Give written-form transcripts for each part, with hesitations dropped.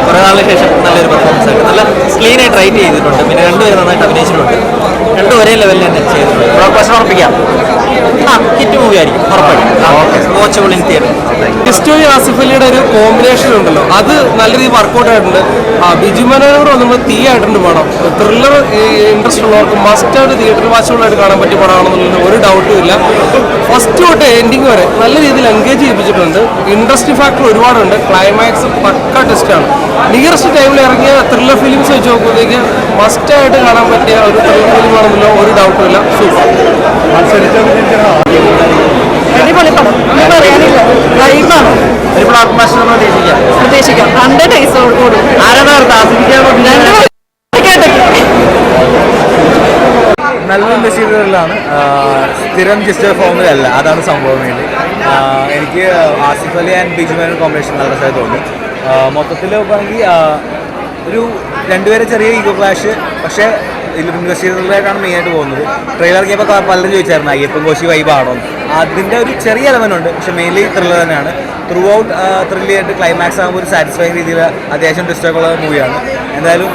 കുറെ നാളിന് ശേഷം നല്ലൊരു പെർഫോമൻസ് ആയിട്ട് നല്ല ക്ലീൻ ആയിട്ട് റൈറ്റ് ചെയ്തിട്ടുണ്ട്. പിന്നെ രണ്ടുപേരും നന്നായിട്ട് അഭിനയിച്ചിട്ടുണ്ട്. രണ്ടും ഒരേ ലെവലിൽ തന്നെ ചെയ്തിട്ടുണ്ട്. പ്രശ്നം ഉറപ്പിക്കാം. ഹിറ്റ് മൂവി ആയിരിക്കും ഉറപ്പായിട്ടും. Watchable in theatre. ടിസ്റ്റോയും ആസിഫ് അലിയുടെ ഒരു കോമ്പിനേഷൻ ഉണ്ടല്ലോ, അത് നല്ല രീതിയിൽ വർക്കൗട്ട് ആയിട്ടുണ്ട്. ബിജു മനോഹർ വന്നപ്പോൾ തീയായിട്ടുണ്ട് പടം. ത്രില്ലർ ഇൻട്രസ്റ്റ് ഉള്ളവർക്ക് മസ്റ്റായിട്ട് തിയേറ്ററിൽ വാച്ചബിളായിട്ട് കാണാൻ പറ്റിയ പടമാണെന്നുള്ളത് ഒരു ഡൗട്ടും ഇല്ല. ഫസ്റ്റ് തൊട്ട് എൻഡിങ് വരെ നല്ല രീതിയിൽ എൻഗേജ് ചെയ്യിപ്പിച്ചിട്ടുണ്ട്. ഇൻട്രസ്റ്റിംഗ് ഫാക്ടർ ഒരുപാടുണ്ട്. ക്ലൈമാക്സ് പക്ക ടെസ്റ്റാണ്. നിയറസ്റ്റ് ടൈമിൽ ഇറങ്ങിയ ത്രില്ലർ ഫിലിംസ് വെച്ച് നോക്കുമ്പോഴത്തേക്ക് മസ്റ്റായിട്ട് കാണാൻ പറ്റിയ ഒരു ത്രില്ലർ ഫിലിം ആണെന്നല്ലോ ഒരു ഡൗട്ടും ഇല്ല. സൂപ്പർ. അടിപൊളി പടം, ഒന്നും പറയാനില്ല. ലൈവാണ്, ഒരു ബ്ലോക്ക് ബസ്റ്റർ പ്രതീക്ഷിക്കാം. 100 days ഓടും. നല്ലൊരു മെഷീനുകളിലാണ്. സ്ഥിരം ജസ്റ്റ് ഫോമിൽ അല്ല, അതാണ് സംഭവം. വേണ്ടി എനിക്ക് ആസിഫ് അലി ആൻഡ് ബിജു മേനോൻ കോമ്പിനേഷൻ നല്ല രസമായി തോന്നി. മൊത്തത്തിൽ നോക്കുകയാണെങ്കിൽ ഒരു രണ്ടുപേരെ ചെറിയ ഈഗോ ക്ലാഷ്, പക്ഷേ ഇൻവെസ്റ്റിഗേറ്ററായിട്ടാണ് മെയിനായിട്ട് പോകുന്നത്. ട്രെയിലർ ഇറങ്ങിയപ്പോൾ പലരും ചോദിച്ചായിരുന്നു അയ്യപ്പൻ കോശി വൈബാണോ. അതിൻ്റെ ഒരു ചെറിയ എലമെൻ്റ് ഉണ്ട്, പക്ഷേ മെയിൻലി ത്രില്ലർ തന്നെയാണ്. ത്രൂ ഔട്ട് ത്രില്ലിയായിട്ട് ക്ലൈമാക്സ് ആകുമ്പോൾ ഒരു സാറ്റിസ്ഫൈങ് രീതിയിൽ അത്യാവശ്യം ഡിസ്റ്റർബുള്ള മൂവിയാണ്. എന്തായാലും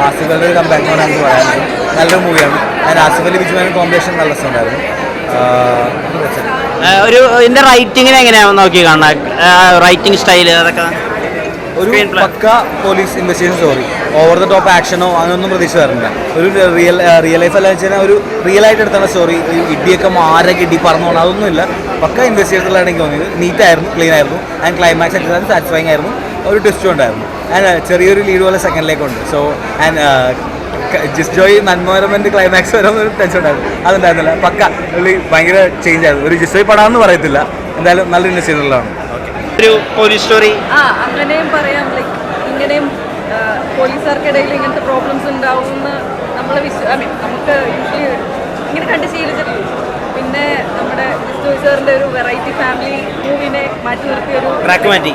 ആസിഫ് അലിയുടെ ഒരു കമ്പാക്ട് നമുക്ക് പറയാനുള്ളത് നല്ലൊരു മൂവിയാണ്. അതിന് ആസിഫ് അലി ബിജു മേനോൻ കോമ്പിനേഷൻ നല്ല രസമുണ്ടായിരുന്നു. ഒരു ഇതിൻ്റെ റൈറ്റിങ്ങിന് എങ്ങനെയാണെന്ന് നോക്കി കാണാൻ, റൈറ്റിംഗ് സ്റ്റൈല് അതൊക്കെ ഒരു പക്ക police investigation story. Over the top ആക്ഷനോ അങ്ങനെയൊന്നും പ്രതീക്ഷ വരുന്നില്ല. ഒരു റിയൽ ലൈഫ് അല്ല വെച്ചാൽ ഒരു റിയൽ ആയിട്ട് എടുത്തുള്ള സ്റ്റോറി. ഇടിയൊക്കെ മാരൊക്കെ ഇടി പറഞ്ഞോണം അതൊന്നുമില്ല. പക്ക ഇൻവെസ്റ്റിഗേറ്ററിലാണ് എനിക്ക് തോന്നിയത്. നീറ്റായിരുന്നു, ക്ലീൻ ആയിരുന്നു. ആൻഡ് ക്ലൈമാക്സ് ഒക്കെ സാറ്റിസ്ഫൈങ് ആയിരുന്നു. ഒരു ട്വിസ്റ്റും ഉണ്ടായിരുന്നു. ആൻഡ് ചെറിയൊരു ലീഡ് പോലെ സെക്കൻഡിലേക്കുണ്ട്. സോ ആൻഡ് ജിസ് ജോയ് മൻമോഹൻമെന്റ് ക്ലൈമാക്സ് വരാമെന്നൊരു ടെൻഷൻ ഉണ്ടായിരുന്നു. അതുണ്ടായിരുന്നില്ല. പക്ക ഭയങ്കര ചേഞ്ച് ആയിരുന്നു. ഒരു ജിസ് ജോയ് പടാമെന്ന് പറയത്തില്ല. എന്തായാലും നല്ലൊരു ഇൻവെസ്റ്റിഗേറ്ററിലാണ്. ഒരു പോലീസ് സ്റ്റോറി അങ്ങനെയും പറയാം. ലൈക്ക് ഇങ്ങനെയും പോലീസുകാർക്കിടയിൽ ഇങ്ങനത്തെ പ്രോബ്ലംസ് ഉണ്ടാവുമെന്ന് നമ്മൾ നമുക്ക് യൂഷ്വലി ഇങ്ങനെ കണ്ട് ശീലിച്ചിട്ടില്ല. പിന്നെ നമ്മുടെ ജിസ്റ്റോ സാറിൻ്റെ ഒരു വെറൈറ്റി ഫാമിലി മൂവിനെ മാറ്റി നിർത്തി ഒരു ട്രാക്ക് മാറ്റി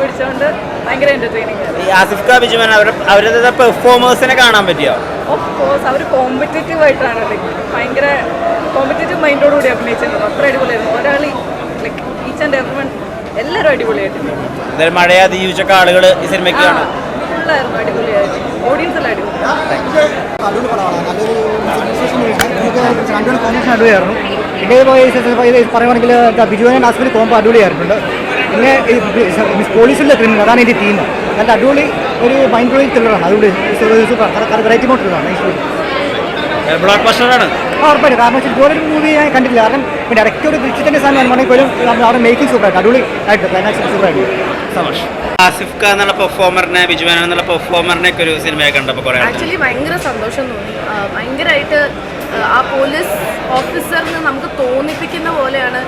പിടിച്ചുകൊണ്ട് ഭയങ്കര എൻ്റർടൈനിങ് ആയിരുന്നു. ആസിഫ് ഖാൻ ബിജു മേനോൻ അവരുടെ പെർഫോമേഴ്സിനെ കാണാൻ പറ്റിയോ? ഓഫ് കോഴ്സ് അവർ കോമ്പറ്റേറ്റീവ് ആയിട്ടാണ്, ലൈക്ക് ഭയങ്കര കോമ്പറ്റേറ്റീവ് മൈൻഡോടുകൂടി അഭിനയിച്ചിരുന്നത്. അത്ര അടിപൊളിയായിരുന്നു. ഒരാൾ like each and every one എല്ലാവരും അടിപൊളിയായിട്ടുണ്ട്. മഴയെ അതിജീവിച്ചൊക്കെ ആളുകൾ ഈ സിനിമയ്ക്ക് കാണും. ഫുള്ളായിരുന്നു, അടിപൊളിയായിരുന്നു. ഓഡിയൻസ് എല്ലാം അടിപൊളി. പിന്നെ പറയുകയാണെങ്കിൽ ബിജുവിനെ ആസിഫിൽ കോമ്പോ അടിപൊളിയായിട്ടുണ്ട്. പിന്നെ പോലീസിലെ ക്രിമിനൽ, അതാണ് എൻ്റെ തീം. നല്ല അടിപൊളി ഒരു മൈൻഡ് ബ്ലോയിങ് ത്രില്ലറാണ്. അതുകൊണ്ട് വെറൈറ്റി മോഡ് ത്രില്ലറാണ്. ബ്ലോക്ക് ബസ്റ്ററാണ് ഉറപ്പായിട്ട്. കാരണം ഇതുപോലൊരു മൂവി ഞാൻ കണ്ടിട്ടില്ല. കാരണം ഡയറക്റ്റ് ഒരു ദൃശ്യത്തിൻ്റെ സാധനം ആണെങ്കിൽ പോലും അവിടെ മേക്കിംഗ് സൂപ്പറായിട്ട് അടിപൊളി ആയിട്ട് ക്ലൈമാക്സ് സൂപ്പറായിട്ട്. ആസിഫ് ഖാൻ എന്നുള്ള പെർഫോമറിനെ ബിജു മേനോൻ എന്നുള്ള പെർഫോമറിനെ ഒക്കെ ഒരു സിനിമയെ കണ്ടപ്പോൾ കുറേ ആക്ച്വലി ഭയങ്കര സന്തോഷം തോന്നി. ഭയങ്കരമായിട്ട് ആ പോലീസ് ഓഫീസറിന് നമുക്ക് തോന്നിപ്പിക്കുന്ന പോലെയാണ്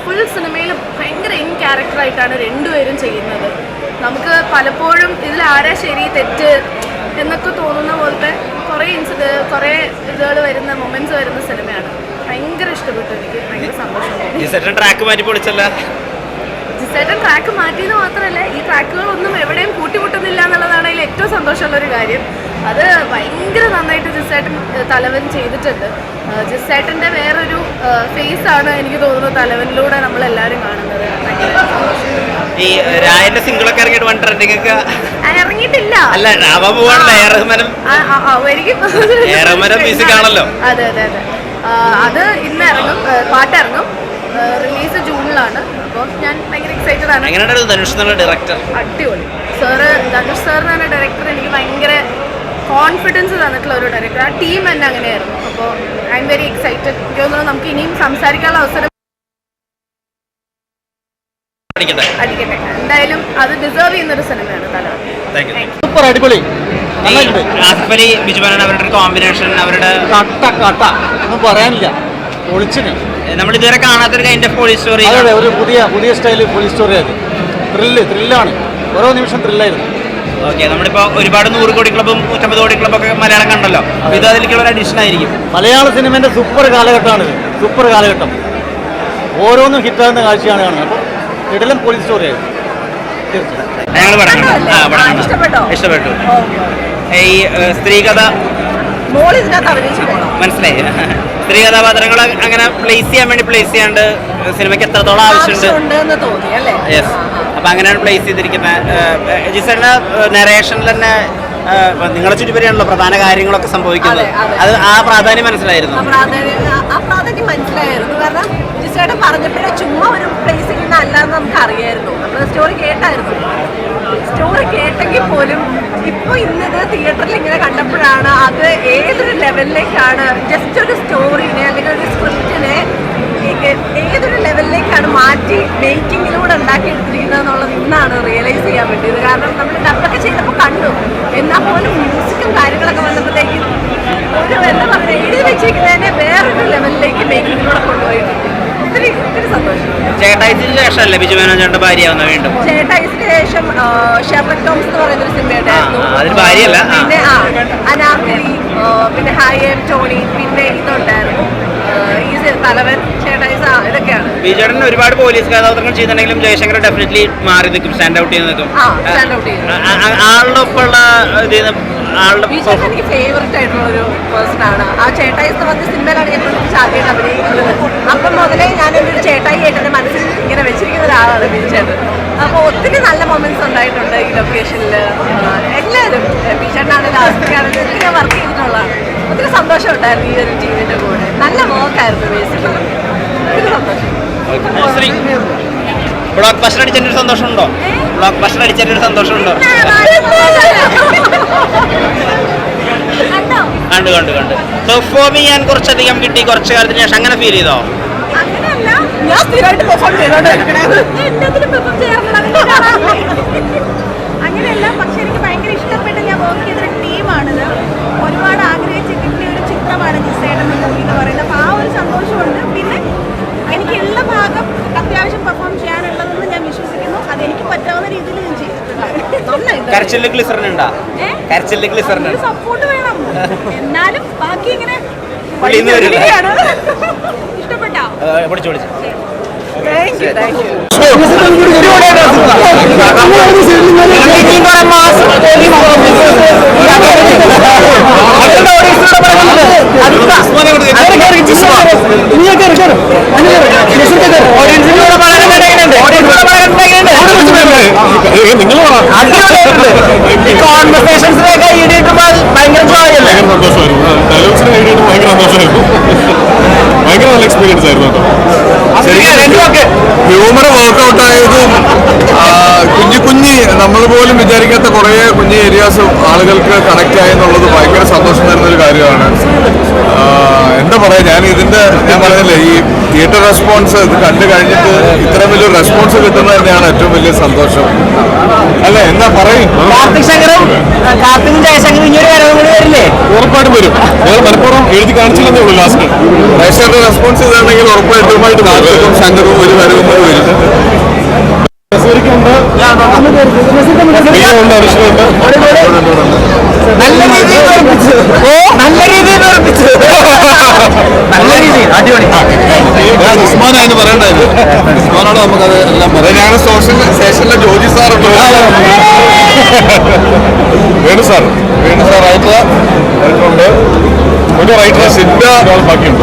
ഫുൾ സിനിമയിൽ ഭയങ്കര ഇൻ ക്യാരക്ടറായിട്ടാണ് രണ്ടുപേരും ചെയ്യുന്നത്. നമുക്ക് പലപ്പോഴും ഇതിൽ ആരാ ശരി തെറ്റ് എന്നൊക്കെ തോന്നുന്ന പോലത്തെ കുറേ ഇതുകൾ വരുന്ന മൊമെന്റ്സ് വരുന്ന സിനിമയാണ്. ഭയങ്കര ഇഷ്ടപ്പെട്ടു. എനിക്ക് ഭയങ്കര സന്തോഷം തോന്നി. ജിസേട്ടൻ ട്രാക്ക് മാറ്റി പൊളിച്ചല്ല. ജിസേട്ടൻ ട്രാക്ക് മാറ്റിയെന്ന് മാത്രമല്ല, ഈ ട്രാക്കുകളൊന്നും എവിടെയും കൂട്ടിമുട്ടുന്നില്ല എന്നുള്ളതാണ് അതിൽ ഏറ്റവും സന്തോഷമുള്ളൊരു കാര്യം. അത് ഭയങ്കര നന്നായിട്ട് ജിസേട്ടൻ തലവൻ ചെയ്തിട്ടുണ്ട്. ജിസേട്ടൻ്റെ വേറൊരു ഫേസാണ് എനിക്ക് തോന്നുന്നത് തലവനിലൂടെ നമ്മളെല്ലാവരും കാണുന്നത്. ഈ രായന്റെ സിംഗിളൊക്കെ ഇറങ്ങിയിട്ട് വൺ ട്രെൻഡിങ് ഒക്കെ ഇറങ്ങിയിട്ടില്ല. അല്ല മ്യൂസിക് ആണല്ലോ. അതെ അതെ അതെ. അത് ഇന്ന് ഇറങ്ങും, പാട്ടിറങ്ങും. റിലീസ് ജൂണിലാണ്. അപ്പോൾ ഞാൻ ഭയങ്കര എക്സൈറ്റഡ് ആണ്. എങ്ങനെയാണ് ധനുഷ് എന്നുള്ള ഡയറക്ടർ? അടിപൊളി. ധനുഷ് സാർ എന്ന് പറഞ്ഞ ഡയറക്ടർ എനിക്ക് ഭയങ്കര കോൺഫിഡൻസ് തന്നിട്ടുള്ള ഒരു ഡയറക്ടർ. ആ ടീം തന്നെ അങ്ങനെയായിരുന്നു. അപ്പോൾ ഐ എം വെരി എക്സൈറ്റഡ്. എനിക്ക് തോന്നുന്നു നമുക്ക് ഇനിയും സംസാരിക്കാനുള്ള അവസരം അടിക്കട്ടെ. എന്തായാലും അത് ഡിസേർവ് ചെയ്യുന്നൊരു സിനിമയാണ് തലവൻ. സൂപ്പർ അടിപൊളി. ആസിഫ് അലി ബിജു മേനോൻ അവരുടെ കോമ്പിനേഷൻ, അവരുടെ കട്ട ഒന്നും പറയാനില്ല. പൊളിച്ചിന്. നമ്മൾ ഇതുവരെ കാണാത്തൊരു കൈൻഡ് ഓഫ് പോലീസ് സ്റ്റോറി. അതെ, ഒരു പുതിയ സ്റ്റൈൽ പോലീസ് സ്റ്റോറി. അത് ത്രില്ലാണ്. ഓരോ നിമിഷം ത്രില്ലായിരുന്നു. ഓക്കെ, നമ്മളിപ്പോൾ ഒരുപാട് 100 കോടി ക്ലബും 150 കോടി ക്ലബൊക്കെ മലയാളം കണ്ടല്ലോ. ഇത് അതിലേക്കുള്ള ഒരു അഡീഷൻ ആയിരിക്കും. മലയാള സിനിമേൻ്റെ സൂപ്പർ കാലഘട്ടമാണിത്. സൂപ്പർ കാലഘട്ടം. ഓരോന്നും ഹിറ്റാകുന്ന കാഴ്ചയാണ് കാണുന്നത്. അപ്പോൾ ഇടലും പോലീസ് സ്റ്റോറിയായിരുന്നു. ഇഷ്ടപ്പെട്ടു. ഈ സ്ത്രീകഥ മനസ്സിലായി. സ്ത്രീ കഥാപാത്രങ്ങൾ അങ്ങനെ പ്ലേസ് ചെയ്യാൻ വേണ്ടി പ്ലേസ് ചെയ്യാണ്ട് സിനിമയ്ക്ക് എത്രത്തോളം ആവശ്യമുണ്ട്. തോന്നി അല്ലേ? യെസ്. അപ്പം അങ്ങനെയാണ് പ്ലേസ് ചെയ്തിരിക്കുന്നത്. ജിസേട്ടൻ്റെ നരേഷനിൽ തന്നെ നിങ്ങളെ ചുറ്റുപരിയാണല്ലോ പ്രധാന കാര്യങ്ങളൊക്കെ സംഭവിക്കുന്നത്. അത് ആ പ്രാധാന്യം മനസ്സിലായിരുന്നു. ആ പ്രാധാന്യം മനസ്സിലായിരുന്നു. കാരണം ജിസേട്ടൻ പറഞ്ഞപ്പോഴേ ചുമ്മാ ഒരു പ്ലേസ് ചെയ്യുന്ന അല്ലാന്ന് നമുക്ക് അറിയായിരുന്നു. നമ്മൾ സ്റ്റോറി കേട്ടായിരുന്നു. സ്റ്റോറി കേട്ടെങ്കിൽ പോലും ഇപ്പോൾ ഇന്നത് തിയേറ്ററിൽ ഇങ്ങനെ കണ്ടപ്പോഴാണ് അത് ഏതൊരു ലെവലിലേക്കാണ് ജസ്റ്റ് ഒരു സ്റ്റോറിനെ അല്ലെങ്കിൽ ഒരു സ്ക്രിപ്റ്റിനെ ഏതൊരു ലെവലിലേക്കാണ് മാറ്റി മേക്കിങ്ങിലൂടെ ഉണ്ടാക്കിയെടുത്തിരിക്കുന്നത് എന്നുള്ളത് ഇന്നാണ് റിയലൈസ് ചെയ്യാൻ പറ്റിയത്. കാരണം നമ്മൾ ഡബൊക്കെ ചെയ്തപ്പോൾ കണ്ടു, എന്നാൽ പോലും മ്യൂസിക്കും കാര്യങ്ങളൊക്കെ വന്നപ്പോഴത്തേക്കും ഒരു എന്താ പറയുക എഴുതി വെച്ചിരിക്കുന്നതിനെ വേറൊരു ലെവലിലേക്ക് മേക്കിങ്ങിലൂടെ കൊണ്ടുപോയിട്ടുണ്ട്. ഒത്തിരി ഒത്തിരി സന്തോഷം. ചേട്ടായിന് ശേഷമല്ലേ ബിജു മേനോൻ ചേട്ടൻ്റെ ഭാര്യയാവുന്ന വീണ്ടും? ചേട്ടായിന് ശേഷം ഷെർലക് ടോംസ് എന്ന് പറയുന്നൊരു സിനിമയുണ്ടായിരുന്നു. അതിന് ഭാര്യയല്ല. പിന്നെ അനാർക്കലി, പിന്നെ ഹായ് ആൻഡ് ടോണി, പിന്നെ ഇതുണ്ടായിരുന്നു ഈ തലവൻ, ചേട്ടായിസ്, ഇതൊക്കെയാണ്. ബിജുവേട്ടൻ ഒരുപാട് പോലീസ് കഥാപാത്രങ്ങൾ ചെയ്തിട്ടുണ്ടെങ്കിലും ജയശങ്കർ ഡെഫിനറ്റ്ലി മാറി നിൽക്കും, സ്റ്റാൻഡ് ഔട്ട് ചെയ്ത് നിൽക്കും. ആളുടെ ഒപ്പമുള്ള ബിജുവേട്ടൻ എനിക്ക് ഫേവററ്റ് ആയിട്ടുള്ള ഒരു പേഴ്സൺ ആണ്. ആ ചേട്ടായിസ് എന്ന് പറഞ്ഞ സിനിമയിലാണ് ഞാൻ ആദ്യമായിട്ട് അഭിനയിക്കുന്നത്. അപ്പം മുതലേ ഞാൻ എൻ്റെ ഒരു ചേട്ടായി ആയിട്ട് എൻ്റെ മനസ്സിൽ ഇങ്ങനെ വെച്ചിരിക്കുന്ന ഒരാളാണ് ബിജുവേട്ടൻ. അപ്പോൾ ഒത്തിരി നല്ല മൊമെന്റ്സ് ഉണ്ടായിട്ടുണ്ട് ഈ ലൊക്കേഷനിൽ. എല്ലാവരും ബിജുവേട്ടനാണെങ്കിലും ആസ്തിക്കാണെങ്കിലും ഒത്തിരി വർക്ക് ചെയ്തിട്ടുള്ളതാണ്. ഒത്തിരി സന്തോഷം ഉണ്ടായിരുന്നു ഈ ഒരു ടീമിൻ്റെ കൂടെ. നല്ല വർക്കായിരുന്നു ബേസിക്കലി. ഒത്തിരി സന്തോഷം. ബ്ലോക്ക് ബസ്റ്റർ അടിച്ചതിൻ്റെ ഒരു സന്തോഷമുണ്ടോ? ബ്ലോക്ക് ബസ്റ്റർ അടിച്ചതിൻ്റെ ഒരു സന്തോഷമുണ്ടോ? കണ്ടു പെർഫോം ചെയ്യാൻ കുറച്ചധികം കിട്ടി കുറച്ച് കാലത്തിന് ശേഷം, അങ്ങനെ ഫീൽ ചെയ്തോ? ഞാൻ സ്ഥിരമായിട്ട് പെർഫോം അങ്ങനെയല്ല, പക്ഷെ എനിക്ക് ഭയങ്കര ഇഷ്ടപ്പെട്ട് ഞാൻ വർക്ക് ചെയ്തൊരു ടീമാണിത്. ഒരുപാട് ആഗ്രഹിച്ച് കിട്ടിയ ഒരു ചിത്രമാണ് ജിസേട്ടൻ മൂവി എന്ന് പറയുന്നത്. അപ്പോൾ ആ ഒരു സന്തോഷമുണ്ട്. പിന്നെ എനിക്കുള്ള ഭാഗം അത്യാവശ്യം പെർഫോം ചെയ്യാനുള്ളതെന്ന് ഞാൻ വിശ്വസിക്കുന്നു. അതെനിക്ക് പറ്റാവുന്ന രീതിയിൽ ഞാൻ ചെയ്തിട്ടുണ്ട്. കരച്ചിലിൽ ഗ്ലിസറിൻ ഉണ്ടോ? കരച്ചിലിൽ ഗ്ലിസറിൻ സപ്പോർട്ട് വേണം, എന്നാലും ബാക്കി ഇങ്ങനെ ഇഷ്ടപ്പെട്ടോ? Thank you. കോൺവെർസേഷൻസിനൊക്കെ ഈടിയിട്ടുമ്പോൾ ഭയങ്കര സന്തോഷമായിരുന്നു. ഡയലോഗ്സിന് വേണ്ടിയിട്ട് ഭയങ്കര സന്തോഷമായിരുന്നു. ഭയങ്കര നല്ല എക്സ്പീരിയൻസ് ആയിരുന്നു കേട്ടോ. ഹ്യൂമർ വർക്ക്ഔട്ട് ആയതും കുഞ്ഞി നമ്മൾ പോലും വിചാരിക്കാത്ത കുറേ കുഞ്ഞു ഏരിയാസും ആളുകൾക്ക് കണക്ട് ആയെന്നുള്ളത് ഭയങ്കര സന്തോഷം തരുന്ന ഒരു കാര്യമാണ്. എന്താ പറയുക, ഞാൻ പറഞ്ഞില്ലേ ഈ തിയേറ്റർ റെസ്പോൺസ് ഇത് കണ്ടു കഴിഞ്ഞിട്ട് ഇത്ര വലിയൊരു റെസ്പോൺസ് കിട്ടുന്നത് തന്നെയാണ് ഏറ്റവും വലിയ സന്തോഷം അല്ലേ? എന്താ പറയും? കാർത്തികും ജയശങ്കറും ഇനി ഒരു വരവും കൂടി വരില്ലേ? ഉറപ്പായിട്ടും വരും. ഞങ്ങൾ മലപ്പുറം എഴുതി കാണിച്ചില്ലെന്നേ ഉള്ളൂ. ലാസ്റ്റ് പ്രേക്ഷകരുടെ റെസ്പോൺസ് ചെയ്താണെങ്കിൽ ഉറപ്പായിട്ടുമായിട്ട് കാർത്തികും ശങ്കറും ഒരു വരവും കൂടി വരും. ഉസ്മാനായിരുന്നു പറയേണ്ടത്. ഉസ്മാനാണ് നമുക്കത് എല്ലാം പറയാം. ഞാൻ സോഷ്യൽ സ്റ്റേഷനിലെ ജോജി സാറുണ്ട്, വേണു സാറായിട്ട് ഒരു റൈറ്റർ സിദ്ധ ബാക്കിയുണ്ട്.